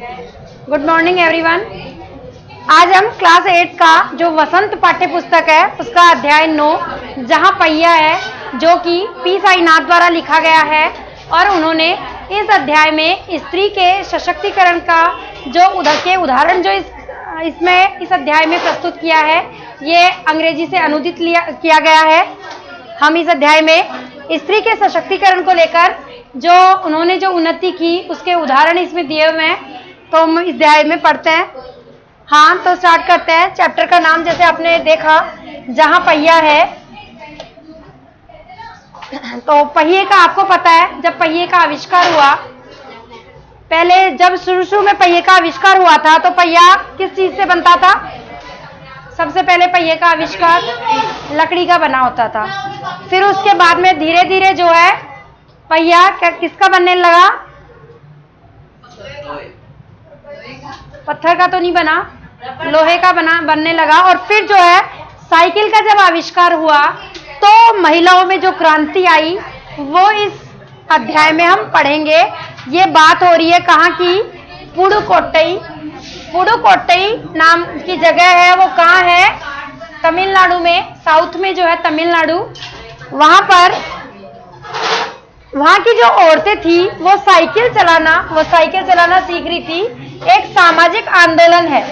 Good morning everyone. आज हम class 8 का जो वसंत पाठ्य पुस्तक है उसका अध्याय 9 जहां पहिया है, जो कि पी साईनाथ द्वारा लिखा गया है, और उन्होंने इस अध्याय में स्त्री के सशक्तिकरण का जो उदाहरण जो इस अध्याय में प्रस्तुत किया है, ये अंग्रेजी से अनुदित किया गया है। हम इस अध्याय में स्त्री के सशक्तिकरण को लेकर जो उन्होंने जो उन्नति की उसके उदाहरण इसमें दिए हुए हैं, तो हम इस अध्याय में पढ़ते हैं। हाँ, तो स्टार्ट करते हैं। चैप्टर का नाम जैसे आपने देखा, जहां पहिया है, तो पहिए का आपको पता है, जब पहिए का आविष्कार हुआ, पहले जब शुरू में पहिए का आविष्कार हुआ था, तो पहिया किस चीज से बनता था? सबसे पहले पहिए का आविष्कार लकड़ी का बना होता था। फिर उसके बाद में धीरे धीरे जो है पहिया किसका बनने लगा? पत्थर का तो नहीं बना, लोहे का बनने लगा। और फिर जो है साइकिल का जब आविष्कार हुआ, तो महिलाओं में जो क्रांति आई वो इस अध्याय में हम पढ़ेंगे। ये बात हो रही है कहाँ की? पुडुकोट्टई। पुडुकोट्टई नाम की जगह है, वो कहाँ है? तमिलनाडु में, साउथ में जो है तमिलनाडु। वहां की जो औरतें थी वो साइकिल चलाना सीख रही थी। एक सामाजिक आंदोलन है।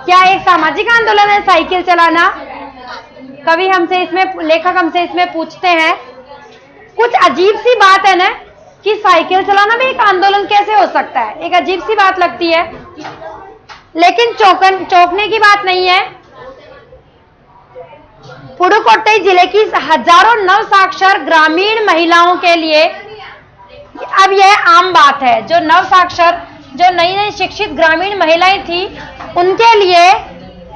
क्या एक सामाजिक आंदोलन है साइकिल चलाना? कवि हमसे लेखक हमसे इसमें पूछते हैं, कुछ अजीब सी बात है ना कि साइकिल चलाना भी एक आंदोलन कैसे हो सकता है? एक अजीब सी बात लगती है, लेकिन चौंकने की बात नहीं है। पुडुकोट्टई जिले की हजारों नवसाक्षर ग्रामीण महिलाओं के लिए अब यह आम बात है। जो नवसाक्षर, जो नई शिक्षित ग्रामीण महिलाएं थी, उनके लिए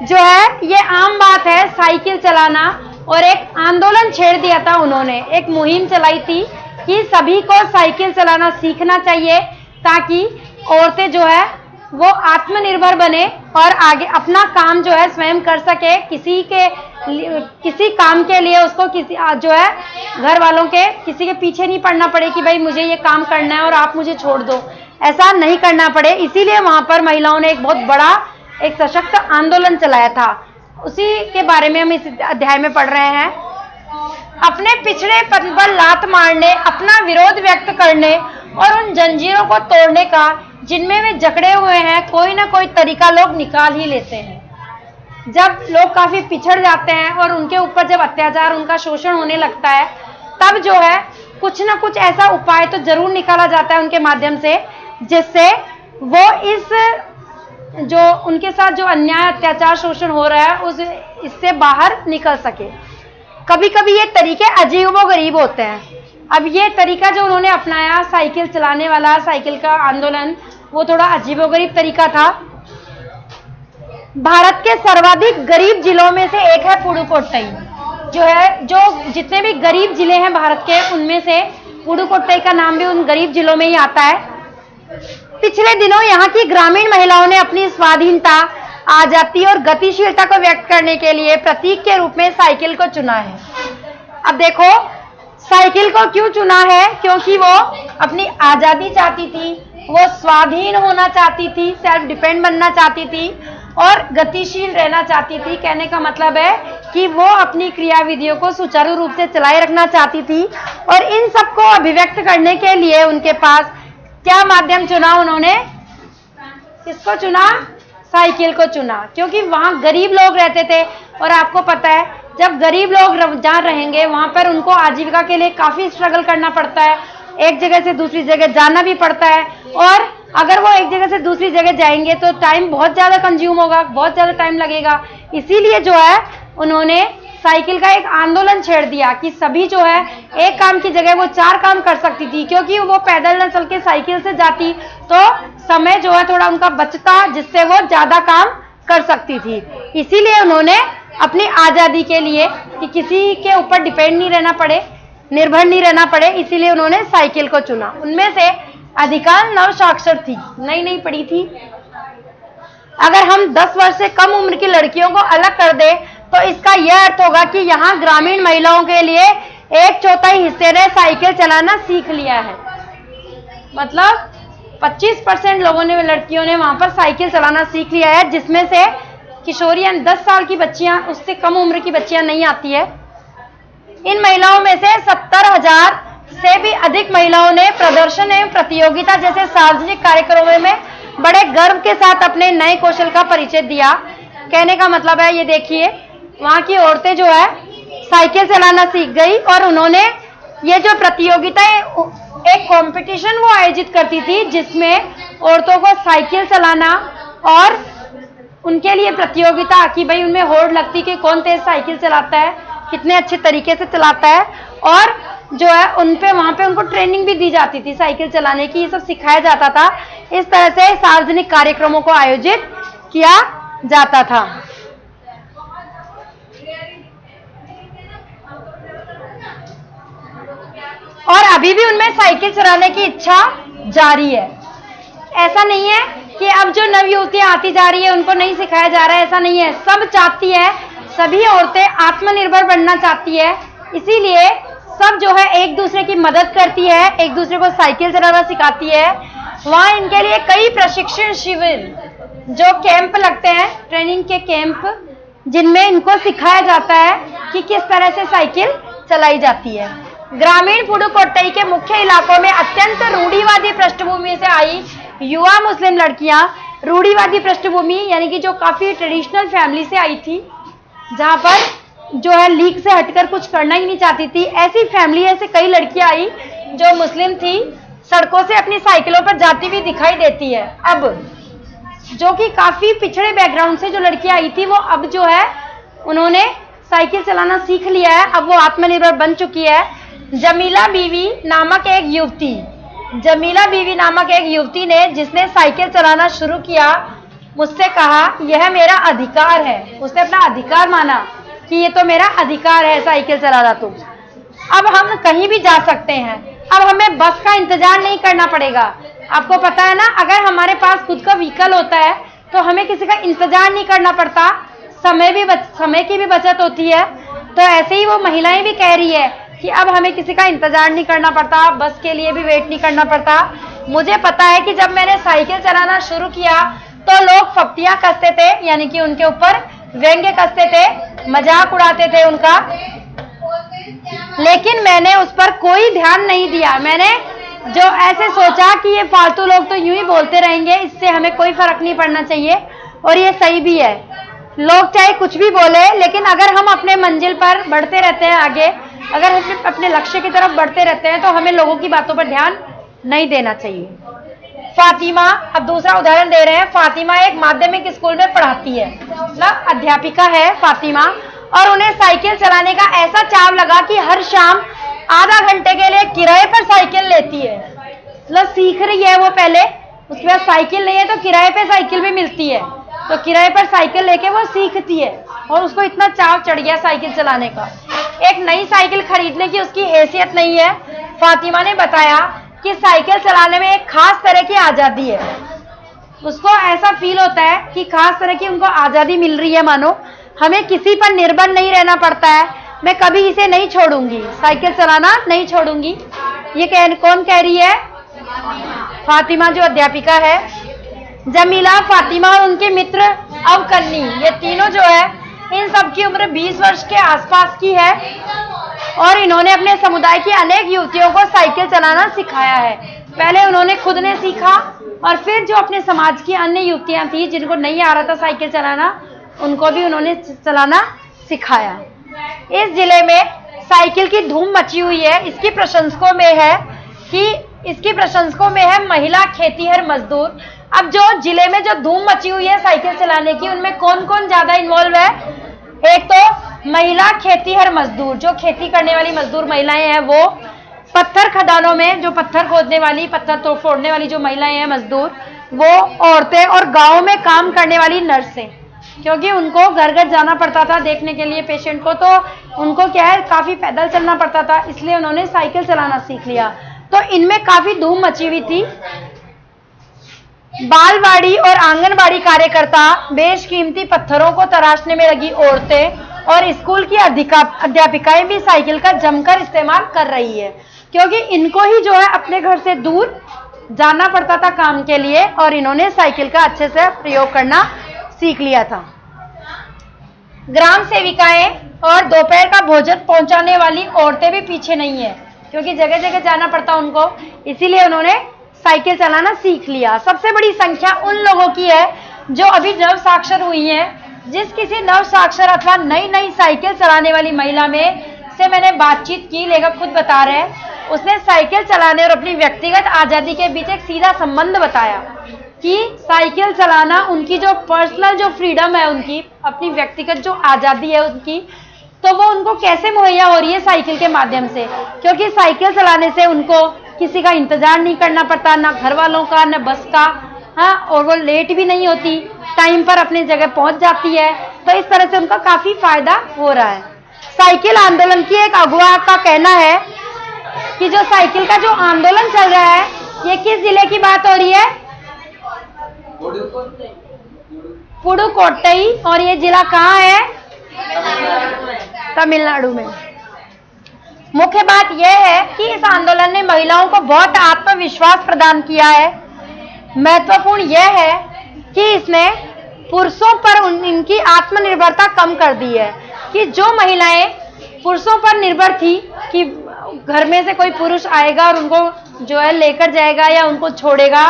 जो है ये आम बात है साइकिल चलाना। और एक आंदोलन छेड़ दिया था उन्होंने, एक मुहिम चलाई थी कि सभी को साइकिल चलाना सीखना चाहिए, ताकि औरतें जो है वो आत्मनिर्भर बने और आगे अपना काम जो है स्वयं कर सके। किसी काम के लिए उसको जो है घर वालों के किसी के पीछे नहीं पड़ना पड़े कि भाई मुझे ये काम करना है और आप मुझे छोड़ दो, ऐसा नहीं करना पड़े। इसीलिए वहां पर महिलाओं ने एक बहुत बड़ा एक सशक्त आंदोलन चलाया था। उसी के बारे में हम इस अध्याय में पढ़ रहे हैं। अपने पिछड़ेपन पर लात मारने, अपना विरोध व्यक्त करने और उन जंजीरों को तोड़ने का जिनमें वे जकड़े हुए हैं, कोई ना कोई तरीका लोग निकाल ही लेते हैं। जब लोग काफी पिछड़ जाते हैं और उनके ऊपर जब अत्याचार, उनका शोषण होने लगता है, तब जो है कुछ ना कुछ ऐसा उपाय तो जरूर निकाला जाता है उनके माध्यम से, जिससे वो जो उनके साथ जो अन्याय, अत्याचार, शोषण हो रहा है इससे बाहर निकल सके। कभी कभी ये तरीके अजीबोगरीब होते हैं। अब ये तरीका जो उन्होंने अपनाया, साइकिल चलाने वाला, साइकिल का आंदोलन, वो थोड़ा अजीबोगरीब तरीका था। भारत के सर्वाधिक गरीब जिलों में से एक है पुडुकोट्टई, जो जितने भी गरीब जिले हैं भारत के, उनमें से पुडुकोट्टई का नाम भी उन गरीब जिलों में ही आता है। पिछले दिनों यहाँ की ग्रामीण महिलाओं ने अपनी स्वाधीनता, आजादी और गतिशीलता को व्यक्त करने के लिए प्रतीक के रूप में साइकिल को चुना है। अब देखो, साइकिल को क्यों चुना है? क्योंकि वो अपनी आजादी चाहती थी, वो स्वाधीन होना चाहती थी, सेल्फ डिपेंड बनना चाहती थी और गतिशील रहना चाहती थी। कहने का मतलब है कि वो अपनी क्रियाविधियों को सुचारू रूप से चलाए रखना चाहती थी। और इन सबको अभिव्यक्त करने के लिए उनके पास क्या माध्यम चुना? उन्होंने किसको चुना? साइकिल को चुना। क्योंकि वहां गरीब लोग रहते थे, और आपको पता है जब गरीब लोग जहाँ रहेंगे वहां पर उनको आजीविका के लिए काफी स्ट्रगल करना पड़ता है, एक जगह से दूसरी जगह जाना भी पड़ता है। और अगर वो एक जगह से दूसरी जगह जाएंगे तो टाइम बहुत ज्यादा कंज्यूम होगा, बहुत ज्यादा टाइम लगेगा। इसीलिए जो है उन्होंने साइकिल का एक आंदोलन छेड़ दिया कि सभी जो है एक काम की जगह वो 4 काम कर सकती थी, क्योंकि वो पैदल न चल के साइकिल से जाती तो समय जो है थोड़ा उनका बचता, जिससे वो ज्यादा काम कर सकती थी। इसीलिए उन्होंने अपनी आजादी के लिए, कि किसी के ऊपर डिपेंड नहीं रहना पड़े, निर्भर नहीं रहना पड़े, इसीलिए उन्होंने साइकिल को चुना। उनमें से अधिकांश नवसाक्षर थी, नई पढ़ी थी। अगर हम 10 वर्ष से कम उम्र की लड़कियों को अलग कर दें, तो इसका यह अर्थ होगा कि यहाँ ग्रामीण महिलाओं के लिए 1/4 हिस्से ने साइकिल चलाना सीख लिया है। मतलब 25% लोगों ने, लड़कियों ने वहां पर साइकिल चलाना सीख लिया है, जिसमें से किशोरियां 10 साल की बच्चियां, उससे कम उम्र की बच्चियां नहीं आती है। इन महिलाओं में से 70,000 से भी अधिक महिलाओं ने प्रदर्शन एवं प्रतियोगिता जैसे सार्वजनिक कार्यक्रमों में बड़े गर्व के साथ अपने नए कौशल का परिचय दिया। कहने का मतलब है, ये देखिए वहां की औरतें जो है साइकिल चलाना सीख गई और उन्होंने ये जो प्रतियोगिता है, एक कंपटीशन वो आयोजित करती थी जिसमें औरतों को साइकिल चलाना और उनके लिए प्रतियोगिता कि भाई उनमें होड़ लगती कि कौन तेज साइकिल चलाता है, कितने अच्छे तरीके से चलाता है, और जो है उन पे वहां पे उनको ट्रेनिंग भी दी जाती थी साइकिल चलाने की, ये सब सिखाया जाता था। इस तरह से सार्वजनिक कार्यक्रमों को आयोजित किया जाता था। और अभी भी उनमें साइकिल चलाने की इच्छा जारी है। ऐसा नहीं है कि अब जो नव युवतियां आती जा रही है उनको नहीं सिखाया जा रहा है, ऐसा नहीं है। सब चाहती है, सभी औरतें आत्मनिर्भर बनना चाहती है, इसीलिए सब जो है एक दूसरे की मदद करती है, एक दूसरे को साइकिल चलाना सिखाती है। वहां इनके लिए कई प्रशिक्षण शिविर, जो कैंप लगते हैं, ट्रेनिंग के कैंप, जिनमें इनको सिखाया जाता है कि किस तरह से साइकिल चलाई जाती है। ग्रामीण पुडुकोट्टई के मुख्य इलाकों में अत्यंत रूढ़िवादी पृष्ठभूमि से आई युवा मुस्लिम लड़कियां, रूढ़िवादी पृष्ठभूमि यानी कि जो काफी ट्रेडिशनल फैमिली से आई थी, जहां पर जो है लीग से हटकर कुछ करना ही नहीं चाहती थी, ऐसी फैमिली, ऐसे कई लड़कियां आई जो मुस्लिम थी, सड़कों से अपनी साइकिलों पर जाती हुई दिखाई देती है। अब जो कि काफी पिछड़े बैकग्राउंड से जो लड़कियां आई थी, वो अब जो है उन्होंने साइकिल चलाना सीख लिया है, अब वो आत्मनिर्भर बन चुकी है। जमीला बीवी नामक एक युवती ने, जिसने साइकिल चलाना शुरू किया, मुझसे कहा यह मेरा अधिकार है। उसने अपना अधिकार माना कि ये तो मेरा अधिकार है साइकिल चलाना। तो अब हम कहीं भी जा सकते हैं, अब हमें बस का इंतजार नहीं करना पड़ेगा। आपको पता है ना, अगर हमारे पास खुद का व्हीकल होता है तो हमें किसी का इंतजार नहीं करना पड़ता, समय की भी बचत होती है। तो ऐसे ही वो महिलाएं भी कह रही है कि अब हमें किसी का इंतजार नहीं करना पड़ता, बस के लिए भी वेट नहीं करना पड़ता। मुझे पता है कि जब मैंने साइकिल चलाना शुरू किया तो लोग फप्तियां कसते थे, यानी कि उनके ऊपर व्यंग्य कसते थे, मजाक उड़ाते थे उनका, लेकिन मैंने उस पर कोई ध्यान नहीं दिया। मैंने जो ऐसे सोचा कि ये फालतू लोग तो यूं ही बोलते रहेंगे, इससे हमें कोई फर्क नहीं पड़ना चाहिए, और ये सही भी है। लोग चाहे कुछ भी बोले, लेकिन अगर हम अपने मंजिल पर बढ़ते रहते हैं आगे, अगर हम अपने लक्ष्य की तरफ बढ़ते रहते हैं, तो हमें लोगों की बातों पर ध्यान नहीं देना चाहिए। फातिमा, अब दूसरा उदाहरण दे रहे हैं। फातिमा एक माध्यमिक स्कूल में पढ़ाती है, मतलब अध्यापिका है फातिमा, और उन्हें साइकिल चलाने का ऐसा चाव लगा कि हर शाम आधा घंटे के लिए किराए पर साइकिल लेती है। मतलब सीख रही है वो पहले, उसके बाद साइकिल नहीं है तो किराए पे साइकिल भी मिलती है, तो किराए पर साइकिल लेके वो सीखती है, और उसको इतना चाव चढ़ गया साइकिल चलाने का। एक नई साइकिल खरीदने की उसकी हैसियत नहीं है। फातिमा ने बताया कि साइकिल चलाने में एक खास तरह की आजादी है। उसको ऐसा फील होता है कि खास तरह की उनको आजादी मिल रही है, मानो हमें किसी पर निर्भर नहीं रहना पड़ता है। मैं कभी इसे नहीं छोड़ूंगी, साइकिल चलाना नहीं छोड़ूंगी। ये कौन कह रही है? फातिमा, जो अध्यापिका है। जमीला, फातिमा और उनके मित्र अवकन्नी, ये तीनों जो है, इन सब की उम्र 20 वर्ष के आसपास की है, और इन्होंने अपने समुदाय की अनेक युवतियों को साइकिल चलाना सिखाया है। पहले उन्होंने खुद ने सीखा, और फिर जो अपने समाज की अन्य युवतियां थी जिनको नहीं आ रहा था साइकिल चलाना, उनको भी उन्होंने चलाना सिखाया। इस जिले में साइकिल की धूम मची हुई है। इसकी प्रशंसकों में है महिला खेतीहर मजदूर। अब जो जिले में जो धूम मची हुई है साइकिल चलाने की, उनमें कौन कौन ज्यादा इन्वॉल्व है? एक तो महिला खेतीहर मजदूर, जो खेती करने वाली मजदूर महिलाएं हैं, वो पत्थर खदानों में जो पत्थर खोदने वाली, पत्थर तो फोड़ने वाली जो महिलाएं हैं मजदूर, वो औरतें, और गाँव में काम करने वाली नर्सें, क्योंकि उनको घर घर जाना पड़ता था देखने के लिए पेशेंट को, तो उनको क्या है, काफी पैदल चलना पड़ता था, इसलिए उन्होंने साइकिल चलाना सीख लिया। तो इनमें काफी धूम मची हुई थी। बालवाड़ी और आंगनबाड़ी कार्यकर्ता, बेशकीमती पत्थरों को तराशने में लगी औरतें, और स्कूल की अध्यापिकाएं भी साइकिल का जमकर इस्तेमाल कर रही है, क्योंकि इनको ही जो है अपने घर से दूर जाना पड़ता था काम के लिए और इन्होंने साइकिल का अच्छे से प्रयोग करना सीख लिया था। ग्राम सेविकाएं और दोपहर का भोजन पहुंचाने वाली औरतें भी पीछे नहीं है, क्योंकि जगह जगह जाना पड़ता उनको, इसीलिए उन्होंने साइकिल चलाना सीख लिया। सबसे बड़ी संख्या उन लोगों की है जो अभी नव साक्षर हुई हैं। जिस किसी नव साक्षर अथवा नई नई साइकिल चलाने वाली महिला में से मैंने बातचीत की, लेखक खुद बता रहे हैं, उसने साइकिल चलाने और अपनी व्यक्तिगत आजादी के बीच एक सीधा संबंध बताया कि साइकिल चलाना उनकी जो पर्सनल जो फ्रीडम है, उनकी अपनी व्यक्तिगत जो आजादी है उनकी, तो वो उनको कैसे मुहैया हो रही है साइकिल के माध्यम से। क्योंकि साइकिल चलाने से उनको किसी का इंतजार नहीं करना पड़ता, ना घर वालों का, ना बस का, हाँ, और वो लेट भी नहीं होती, टाइम पर अपनी जगह पहुंच जाती है। तो इस तरह से उनका काफी फायदा हो रहा है। साइकिल आंदोलन की एक अगुवा का कहना है कि जो साइकिल का जो आंदोलन चल रहा है, ये किस जिले की बात हो रही है? पुडुकोट्टई। और ये जिला कहाँ है? तमिलनाडु में। मुख्य बात यह है कि इस आंदोलन ने महिलाओं को बहुत आत्मविश्वास प्रदान किया है। महत्वपूर्ण यह है कि इसने पुरुषों पर इनकी आत्मनिर्भरता कम कर दी है, कि जो महिलाएं पुरुषों पर निर्भर थी कि घर में से कोई पुरुष आएगा और उनको जो है लेकर जाएगा या उनको छोड़ेगा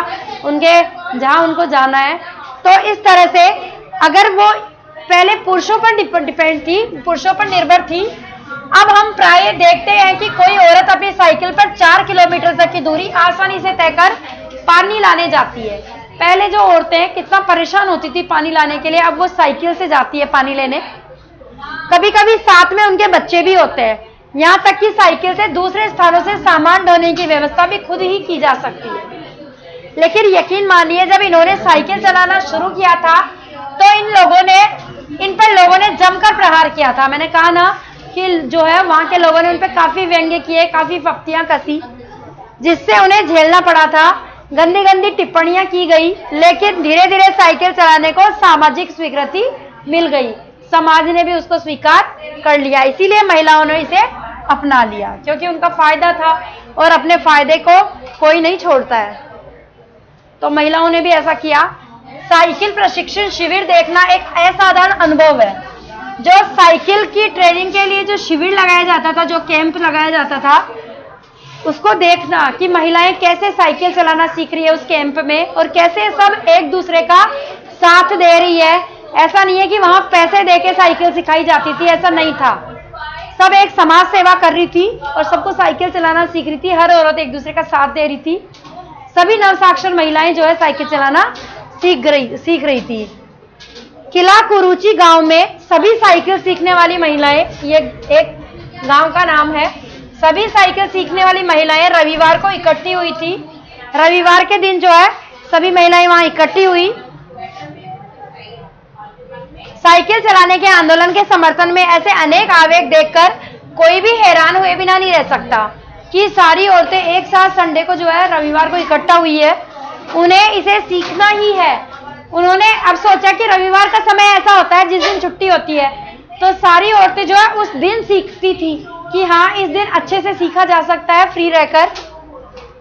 उनके जहां उनको जाना है, तो इस तरह से अगर वो पहले पुरुषों पर डिपेंड थी, पुरुषों पर निर्भर थी, अब हम प्राय देखते हैं कि कोई औरत अपनी साइकिल पर 4 किलोमीटर तक की दूरी आसानी से तय कर पानी लाने जाती है। पहले जो औरतें कितना परेशान होती थी पानी लाने के लिए, अब वो साइकिल से जाती है पानी लेने। कभी कभी साथ में उनके बच्चे भी होते हैं। यहाँ तक कि साइकिल से दूसरे स्थानों से सामान ढोने की व्यवस्था भी खुद ही की जा सकती है। लेकिन यकीन मानिए, जब इन्होंने साइकिल चलाना शुरू किया था तो इन पर लोगों ने जमकर प्रहार किया था। मैंने कहा ना कि जो है वहां के लोगों ने उन पर काफी व्यंग्य किए, काफी फप्तियां कसी, जिससे उन्हें झेलना पड़ा था। गंदी गंदी टिप्पणियां की गई, लेकिन धीरे धीरे साइकिल चलाने को सामाजिक स्वीकृति मिल गई। समाज ने भी उसको स्वीकार कर लिया, इसीलिए महिलाओं ने इसे अपना लिया, क्योंकि उनका फायदा था और अपने फायदे को कोई नहीं छोड़ता है। तो महिलाओं ने भी ऐसा किया। साइकिल प्रशिक्षण शिविर देखना एक असाधारण अनुभव है। जो साइकिल की ट्रेनिंग के लिए जो शिविर लगाया जाता था, जो कैंप लगाया जाता था, उसको देखना कि महिलाएं कैसे साइकिल चलाना सीख रही है उस कैंप में, और कैसे सब एक दूसरे का साथ दे रही है। ऐसा नहीं है कि वहां पैसे देके साइकिल सिखाई जाती थी, ऐसा नहीं था। सब एक समाज सेवा कर रही थी और सबको साइकिल चलाना सीख रही थी। हर औरत एक दूसरे का साथ दे रही थी। सभी नवसाक्षर महिलाएं जो है साइकिल चलाना सीख रही थी। किला कुरुचि गांव में सभी साइकिल सीखने वाली महिलाएं, ये एक गांव का नाम है, सभी साइकिल सीखने वाली महिलाएं रविवार को इकट्ठी हुई थी। रविवार के दिन जो है सभी महिलाएं वहां इकट्ठी हुई। साइकिल चलाने के आंदोलन के समर्थन में ऐसे अनेक आवेग देखकर कोई भी हैरान हुए बिना नहीं रह सकता कि सारी औरतें एक साथ संडे को जो है रविवार को इकट्ठा हुई है। उन्हें इसे सीखना ही है। उन्होंने अब सोचा कि रविवार का समय ऐसा होता है जिस दिन छुट्टी होती है, तो सारी औरतें जो है उस दिन सीखती थी कि हाँ, इस दिन अच्छे से सीखा जा सकता है फ्री रहकर।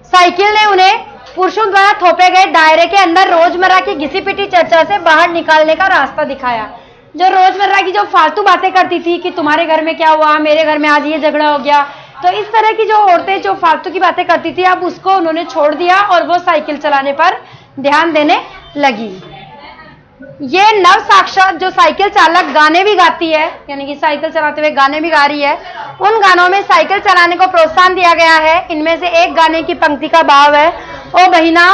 साइकिल ने उन्हें पुरुषों द्वारा थोपे गए दायरे के अंदर रोजमर्रा की घिसी पिटी चर्चा से बाहर निकालने का रास्ता दिखाया। जो रोजमर्रा की जो फालतू बातें करती थी कि तुम्हारे घर में क्या हुआ, मेरे घर में आज ये झगड़ा हो गया, तो इस तरह की जो औरतें जो फालतू की बातें करती थी, अब उसको उन्होंने छोड़ दिया और वो साइकिल चलाने पर ध्यान देने लगी। ये नव साक्षर जो साइकिल चालक गाने भी गाती है, यानी कि साइकिल चलाते हुए गाने भी गा रही है, उन गानों में साइकिल चलाने को प्रोत्साहन दिया गया है। इनमें से एक गाने की पंक्ति का भाव है, ओ बहिना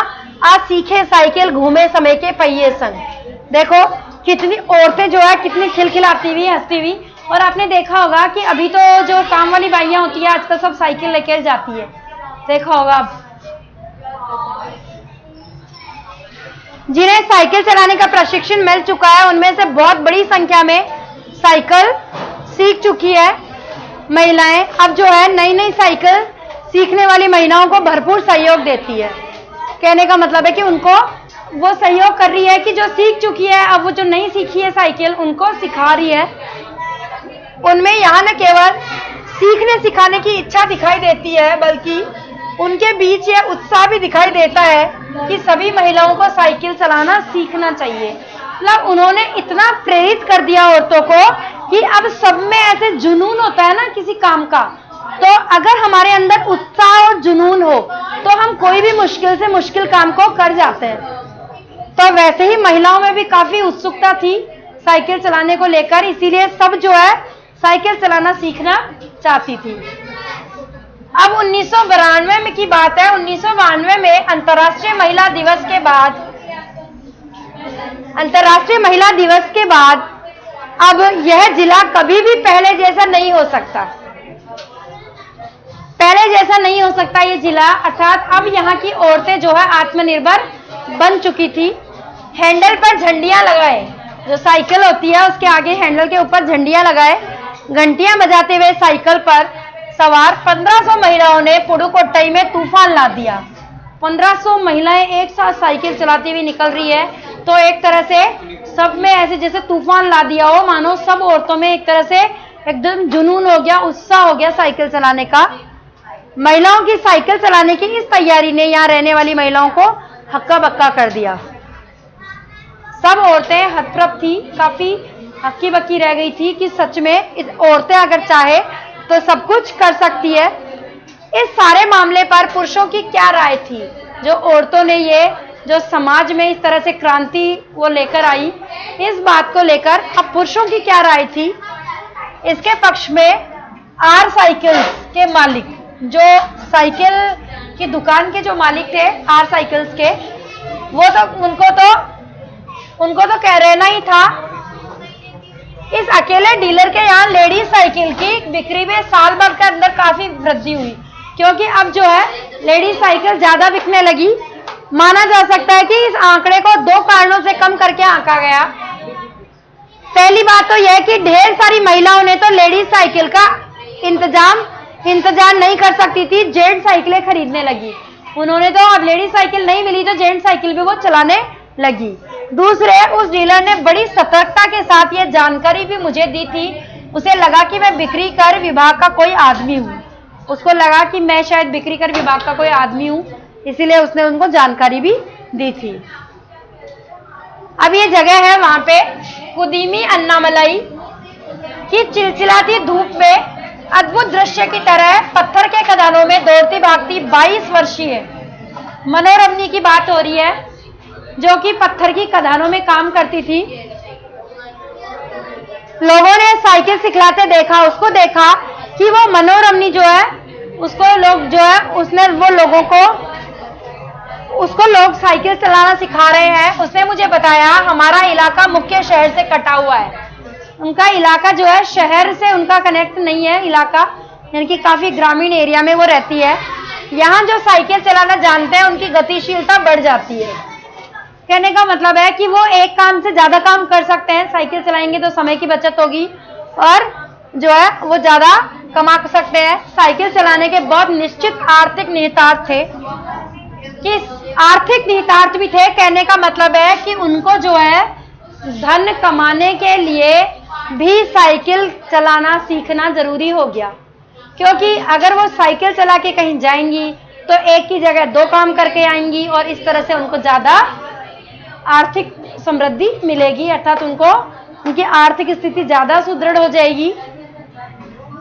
आज सीखे साइकिल घूमे समय के पहिए संग। देखो कितनी औरतें जो है कितनी खिलखिलाती हुई, हंसती हुई। और आपने देखा होगा कि अभी तो जो काम वाली बाइयां होती है आजकल सब साइकिल लेकर जाती है, देखा होगा आप। जिन्हें साइकिल चलाने का प्रशिक्षण मिल चुका है उनमें से बहुत बड़ी संख्या में साइकिल सीख चुकी है महिलाएं। अब जो है नई नई साइकिल सीखने वाली महिलाओं को भरपूर सहयोग देती है। कहने का मतलब है कि उनको वो सहयोग कर रही है कि जो सीख चुकी है, अब वो जो नहीं सीखी है साइकिल उनको सिखा रही है। उनमें यहाँ न केवल सीखने सिखाने की इच्छा दिखाई देती है, बल्कि उनके बीच यह उत्साह भी दिखाई देता है कि सभी महिलाओं को साइकिल चलाना सीखना चाहिए। मतलब उन्होंने इतना प्रेरित कर दिया औरतों को कि अब सब में ऐसे जुनून होता है ना किसी काम का, तो अगर हमारे अंदर उत्साह और जुनून हो तो हम कोई भी मुश्किल से मुश्किल काम को कर जाते हैं। तो वैसे ही महिलाओं में भी काफी उत्सुकता थी साइकिल चलाने को लेकर, इसीलिए सब जो है साइकिल चलाना सीखना चाहती थी। अब 1992 में की बात है। 1992 में अंतर्राष्ट्रीय महिला दिवस के बाद अब यह जिला कभी भी पहले जैसा नहीं हो सकता। ये जिला, अर्थात अब यहाँ की औरतें जो है आत्मनिर्भर बन चुकी थी। हैंडल पर झंडियां लगाए, जो साइकिल होती है उसके आगे हैंडल के ऊपर झंडियां लगाए, घंटियां बजाते हुए साइकिल पर सवार 1500 महिलाओं ने पुडुकोट्टई में तूफान ला दिया। 1500 महिलाएं एक साथ साइकिल चलाती हुई निकल रही है, तो एक तरह से सब में ऐसे जैसे तूफान ला दिया हो, मानो सब औरतों में एक तरह से एकदम जुनून हो गया, उत्साह हो गया साइकिल चलाने का। महिलाओं की साइकिल चलाने की इस तैयारी ने यहाँ रहने वाली महिलाओं को हक्का बक्का कर दिया। सब औरतें हतप्रभ थी, काफी हक्की बक्की रह गई थी कि सच में इस औरतें अगर चाहे तो सब कुछ कर सकती है। इस सारे मामले पर पुरुषों की क्या राय थी? जो औरतों ने ये जो समाज में इस तरह से क्रांति वो लेकर आई, इस बात को लेकर अब पुरुषों की क्या राय थी? इसके पक्ष में आर साइकिल्स के मालिक, जो साइकिल की दुकान के जो मालिक थे आर साइकिल्स के, वो तो उनको तो कह रहना ही था। इस अकेले डीलर के यहाँ लेडीज साइकिल की बिक्री में साल भर के अंदर काफी वृद्धि हुई, क्योंकि अब जो है लेडीज साइकिल ज्यादा बिकने लगी। माना जा सकता है कि इस आंकड़े को 2 कारणों से कम करके आंका गया। पहली बात तो यह कि ढेर सारी महिलाओं ने तो लेडीज साइकिल का इंतजार नहीं कर सकती थी, जेंट साइकिलें खरीदने लगी। उन्होंने तो अब लेडीज साइकिल नहीं मिली तो जेंट साइकिल भी वो चलाने लगी। दूसरे, उस डीलर ने बड़ी सतर्कता के साथ ये जानकारी भी मुझे दी थी। उसे लगा कि मैं बिक्री कर विभाग का कोई आदमी हूँ, उसको लगा कि मैं शायद बिक्री कर विभाग का कोई आदमी हूँ, इसीलिए उसने उनको जानकारी भी दी थी। अब ये जगह है वहां पे कुदीमी अन्नामलाई की चिलचिलाती धूप में अद्भुत दृश्य की तरह पत्थर के खदानों में दौड़ती भागती 22 वर्षीय मनोरमनी की बात हो रही है, जो कि पत्थर की खदानों में काम करती थी। लोगों ने साइकिल सिखलाते देखा, उसको देखा कि वो मनोरमनी जो है उसको लोग जो है उसने वो लोगों को उसको लोग साइकिल चलाना सिखा रहे हैं। उसने मुझे बताया हमारा इलाका मुख्य शहर से कटा हुआ है, उनका इलाका जो है शहर से उनका कनेक्ट नहीं है इलाका, यानी कि काफी ग्रामीण एरिया में वो रहती है। यहाँ जो साइकिल चलाना जानते हैं उनकी गतिशीलता बढ़ जाती है। कहने का मतलब है कि वो एक काम से ज्यादा काम कर सकते हैं, साइकिल चलाएंगे तो समय की बचत होगी और जो है वो ज्यादा कमा सकते हैं। साइकिल चलाने के बहुत निश्चित आर्थिक निहितार्थ थे, कि आर्थिक निहितार्थ भी थे। कहने का मतलब है कि उनको जो है धन कमाने के लिए भी साइकिल चलाना सीखना जरूरी हो गया, क्योंकि अगर वो साइकिल चला के कहीं जाएंगी तो एक की जगह 2 काम करके आएंगी और इस तरह से उनको ज्यादा आर्थिक समृद्धि मिलेगी, अर्थात उनको उनकी आर्थिक स्थिति ज्यादा सुदृढ़ हो जाएगी।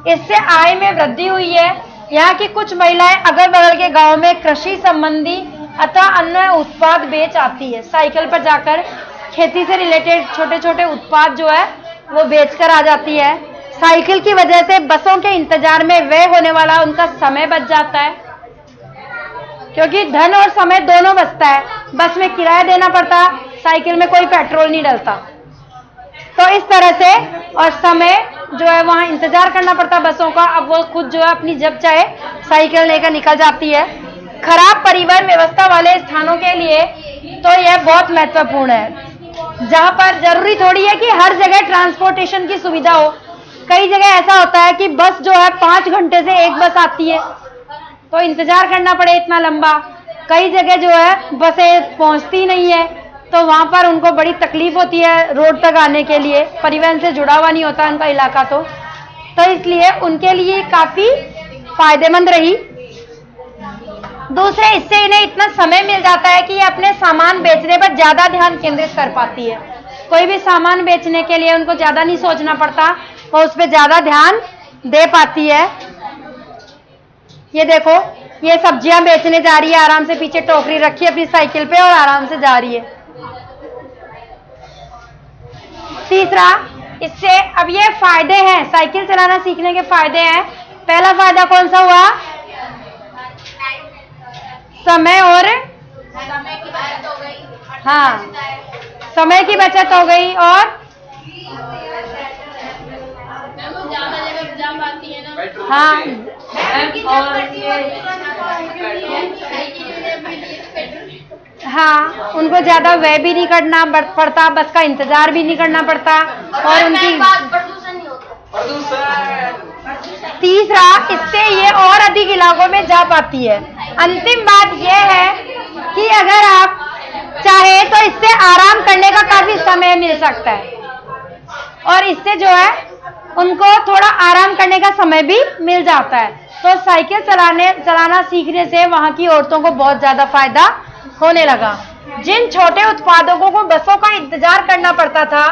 इससे आय में वृद्धि हुई है। यहाँ की कुछ महिलाएं अगल बगल के गांव में कृषि संबंधी अथवा अन्य उत्पाद बेच आती है। साइकिल पर जाकर खेती से रिलेटेड छोटे छोटे उत्पाद जो है वो बेचकर आ जाती है। साइकिल की वजह से बसों के इंतजार में व्यय होने वाला उनका समय बच जाता है, क्योंकि धन और समय दोनों बचता है। बस में किराया देना पड़ता, साइकिल में कोई पेट्रोल नहीं डलता, तो इस तरह से और समय जो है वहां इंतजार करना पड़ता बसों का। अब वो खुद जो है अपनी जब चाहे साइकिल लेकर निकल जाती है। खराब परिवहन व्यवस्था वाले स्थानों के लिए तो यह बहुत महत्वपूर्ण है, जहां पर जरूरी थोड़ी है कि हर जगह ट्रांसपोर्टेशन की सुविधा हो। कई जगह ऐसा होता है कि बस जो है 5 घंटे से एक बस आती है तो इंतजार करना पड़े इतना लंबा। कई जगह जो है बसें पहुंचती नहीं है तो वहां पर उनको बड़ी तकलीफ होती है रोड तक आने के लिए, परिवहन से जुड़ा हुआ नहीं होता उनका इलाका, तो इसलिए उनके लिए काफी फायदेमंद रही। दूसरे, इससे इन्हें इतना समय मिल जाता है कि ये अपने सामान बेचने पर ज्यादा ध्यान केंद्रित कर पाती है। कोई भी सामान बेचने के लिए उनको ज्यादा नहीं सोचना पड़ता, वो उस पर ज्यादा ध्यान दे पाती है। ये देखो, ये सब्जियां बेचने जा रही है, आराम से पीछे टोकरी रखी है अपनी साइकिल पे और आराम से जा रही है। तीसरा, इससे अब ये फायदे हैं, साइकिल चलाना सीखने के फायदे हैं। पहला फायदा कौन सा हुआ? समय और हाँ, समय की बचत हो गई और हाँ, हाँ, उनको ज्यादा व्यय भी नहीं करना पड़ता, बस का इंतजार भी नहीं करना पड़ता और उनकी तीसरा, इससे ये और अधिक इलाकों में जा पाती है। अंतिम बात यह है कि अगर आप चाहे तो इससे आराम करने का काफी समय मिल सकता है और इससे जो है उनको थोड़ा आराम करने का समय भी मिल जाता है। तो साइकिल चलाना सीखने से वहां की औरतों को बहुत ज्यादा फायदा होने लगा। जिन छोटे उत्पादकों को बसों का इंतजार करना पड़ता था,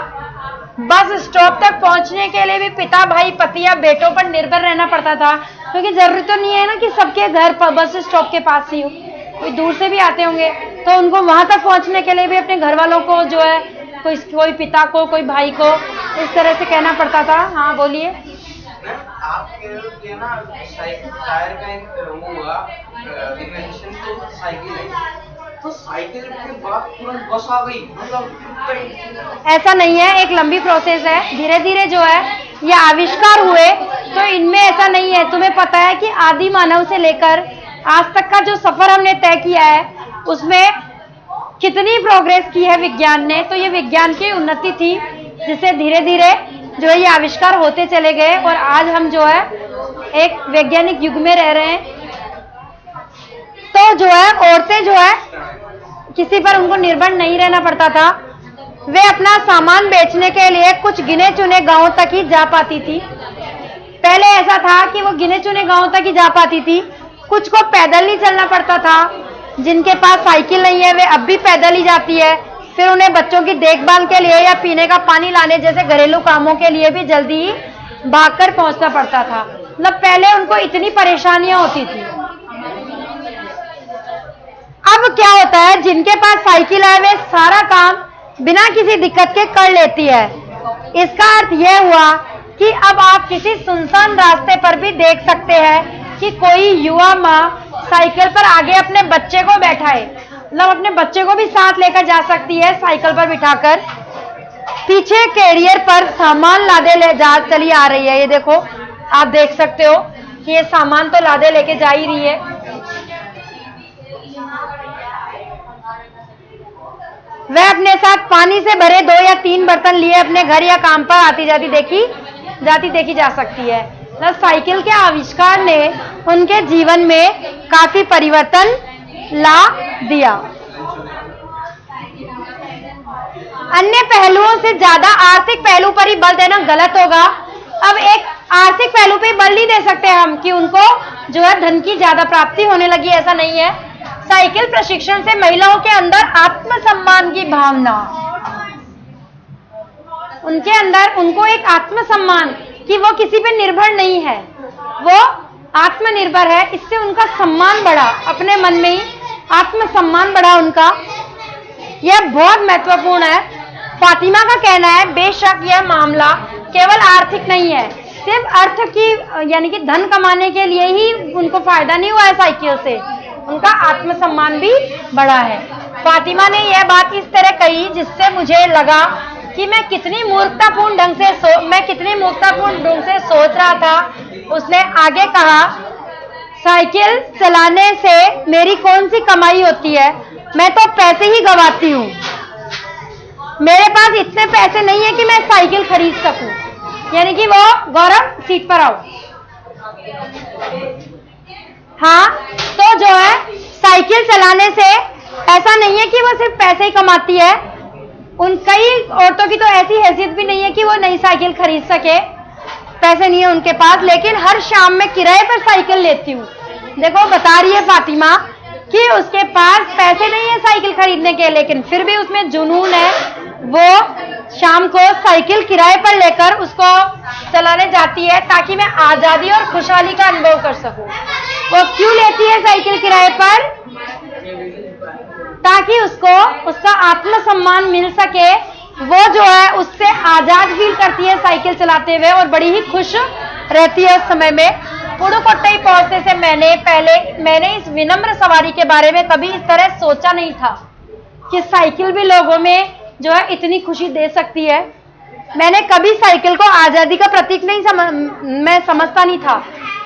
बस स्टॉप तक पहुंचने के लिए भी पिता, भाई, पति या बेटों पर निर्भर रहना पड़ता था, क्योंकि जरूरी तो नहीं है ना कि सबके घर पर बस स्टॉप के पास ही हो, कोई दूर से भी आते होंगे, तो उनको वहां तक पहुंचने के लिए भी अपने घर वालों को जो है कोई पिता को, कोई भाई को इस तरह से कहना पड़ता था। हाँ बोलिए। आप कह ना साइकिल टायर का एक हुआ इन्वेंशन, तो साइकिल है, तो साइकिल के बाद तुरंत बस आ गई, मतलब ऐसा नहीं है, एक लंबी प्रोसेस है। धीरे धीरे जो है ये आविष्कार हुए, तो इनमें ऐसा नहीं है। तुम्हें पता है कि आदि मानव से लेकर आज तक का जो सफर हमने तय किया है उसमें कितनी प्रोग्रेस की है विज्ञान ने, तो ये विज्ञान की उन्नति थी जिससे धीरे धीरे जो है ये आविष्कार होते चले गए और आज हम जो है एक वैज्ञानिक युग में रह रहे हैं। तो जो है औरतें जो है किसी पर उनको निर्भर नहीं रहना पड़ता था, वे अपना सामान बेचने के लिए कुछ गिने चुने गांवों तक ही जा पाती थी। पहले ऐसा था कि वो गिने चुने गांवों तक ही जा पाती थी, कुछ को पैदल ही चलना पड़ता था। जिनके पास साइकिल नहीं है वे अब भी पैदल ही जाती है। फिर उन्हें बच्चों की देखभाल के लिए या पीने का पानी लाने जैसे घरेलू कामों के लिए भी जल्दी ही भागकर पहुंचना पड़ता था। मतलब पहले उनको इतनी परेशानियां होती थी। अब क्या होता है, जिनके पास साइकिल है वे सारा काम बिना किसी दिक्कत के कर लेती है। इसका अर्थ यह हुआ कि अब आप किसी सुनसान रास्ते पर भी देख सकते हैं कि कोई युवा माँ साइकिल पर आगे अपने बच्चे को बैठाए, मतलब अपने बच्चे को भी साथ लेकर जा सकती है साइकिल पर बिठाकर। पीछे कैरियर पर सामान लादे ले जा चली आ रही है। ये देखो, आप देख सकते हो कि ये सामान तो लादे लेके जा ही रही है। वह अपने साथ पानी से भरे 2 या 3 बर्तन लिए अपने घर या काम पर आती जाती देखी जा सकती है। मतलब साइकिल के आविष्कार ने उनके जीवन में काफी परिवर्तन ला दिया। अन्य पहलुओं से ज्यादा आर्थिक पहलू पर ही बल देना गलत होगा। अब एक आर्थिक पहलू पे बल नहीं दे सकते हम कि उनको जो है धन की ज्यादा प्राप्ति होने लगी, ऐसा नहीं है। साइकिल प्रशिक्षण से महिलाओं के अंदर आत्मसम्मान की भावना, उनके अंदर उनको एक आत्मसम्मान कि वो किसी पे निर्भर नहीं है, वो आत्मनिर्भर है, इससे उनका सम्मान बढ़ा, अपने मन में ही आत्मसम्मान बढ़ा उनका। यह बहुत महत्वपूर्ण है। फातिमा का कहना है बेशक यह मामला केवल आर्थिक नहीं है, सिर्फ अर्थ की यानी कि धन कमाने के लिए ही उनको फायदा नहीं हुआ है साइकिल से, उनका आत्मसम्मान भी बढ़ा है। फातिमा ने यह बात इस तरह कही जिससे मुझे लगा कि मैं कितनी मूर्खतापूर्ण ढंग से सोच रहा था। उसने आगे कहा, साइकिल चलाने से मेरी कौन सी कमाई होती है, मैं तो पैसे ही गंवाती हूँ। मेरे पास इतने पैसे नहीं है कि मैं साइकिल खरीद सकूं। यानी कि वो, गौरव सीट पर आओ। हाँ, तो जो है साइकिल चलाने से ऐसा नहीं है कि वो सिर्फ पैसे ही कमाती है। उन कई औरतों की तो ऐसी हैसियत भी नहीं है कि वो नई साइकिल खरीद सके, पैसे नहीं है उनके पास, लेकिन हर शाम में किराए पर साइकिल लेती हूँ। देखो बता रही है फातिमा कि उसके पास पैसे नहीं है साइकिल खरीदने के, लेकिन फिर भी उसमें जुनून है। वो शाम को साइकिल किराए पर लेकर उसको चलाने जाती है ताकि मैं आजादी और खुशहाली का अनुभव कर सकूं। वो क्यों लेती है साइकिल किराए पर? ताकि उसको उसका आत्मसम्मान मिल सके। वो जो है उससे आजाद फील करती है साइकिल चलाते हुए और बड़ी ही खुश रहती है उस समय में। पुडुकोट्टई पहुंचने से मैंने इस विनम्र सवारी के बारे में कभी इस तरह सोचा नहीं था कि साइकिल भी लोगों में जो है इतनी खुशी दे सकती है। मैंने कभी साइकिल को आजादी का प्रतीक मैं समझता नहीं था,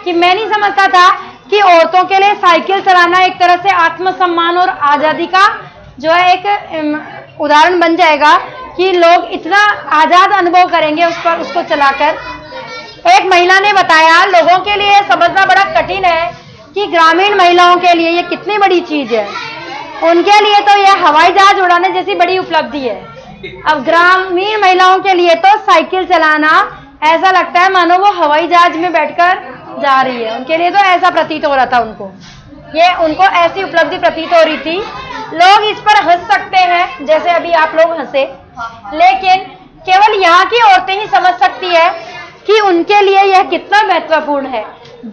कि मैं नहीं समझता था कि औरतों के लिए साइकिल चलाना एक तरह से आत्मसम्मान और आजादी का जो है एक उदाहरण बन जाएगा, कि लोग इतना आजाद अनुभव करेंगे उसको चलाकर। एक महिला ने बताया, लोगों के लिए समझना बड़ा कठिन है कि ग्रामीण महिलाओं के लिए ये कितनी बड़ी चीज है। उनके लिए तो यह हवाई जहाज उड़ाने जैसी बड़ी उपलब्धि है। अब ग्रामीण महिलाओं के लिए तो साइकिल चलाना ऐसा लगता है मानो वो हवाई जहाज में बैठकर जा रही है। उनके लिए तो ऐसा प्रतीत हो रहा था, उनको ऐसी उपलब्धि प्रतीत हो रही थी। लोग इस पर हंस सकते हैं जैसे अभी आप लोग हंसे, लेकिन केवल यहाँ की औरतें ही समझ सकती है कि उनके लिए यह कितना महत्वपूर्ण है।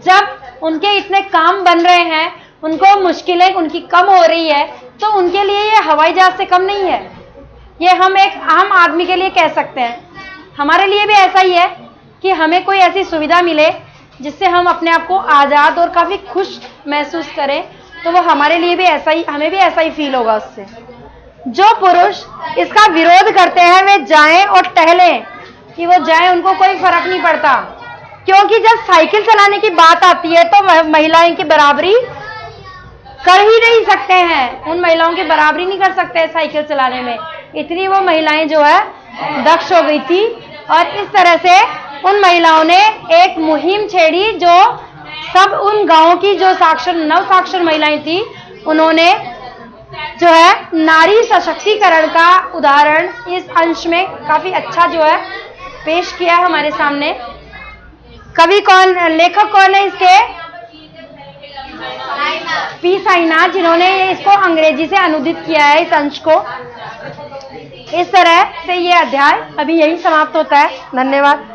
जब उनके इतने काम बन रहे हैं, उनको मुश्किलें उनकी कम हो रही है, तो उनके लिए यह हवाई जहाज से कम नहीं है। ये हम एक आम आदमी के लिए कह सकते हैं। हमारे लिए भी ऐसा ही है कि हमें कोई ऐसी सुविधा मिले जिससे हम अपने आप को आजाद और काफी खुश महसूस करें, तो वो हमारे लिए भी हमें भी ऐसा ही फील होगा उससे। जो पुरुष इसका विरोध करते हैं वे जाएं और टहलें, कि वो जाएं, उनको कोई फर्क नहीं पड़ता। क्योंकि जब साइकिल चलाने की बात आती है तो महिलाएं की बराबरी कर ही नहीं सकते हैं। उन महिलाओं की बराबरी नहीं कर सकते साइकिल चलाने में। इतनी वो महिलाएं जो है दक्ष हो गई थी। और इस तरह से उन महिलाओं ने एक मुहिम छेड़ी, जो सब उन गांवों की जो नव साक्षर महिलाएं थी, उन्होंने जो है नारी सशक्तिकरण का उदाहरण इस अंश में काफी अच्छा जो है पेश किया है हमारे सामने। कवि कौन, लेखक कौन है इसके? पी साईनाथ, जिन्होंने इसको अंग्रेजी से अनुदित किया है इस अंश को। इस तरह से ये अध्याय अभी यही समाप्त होता है। धन्यवाद।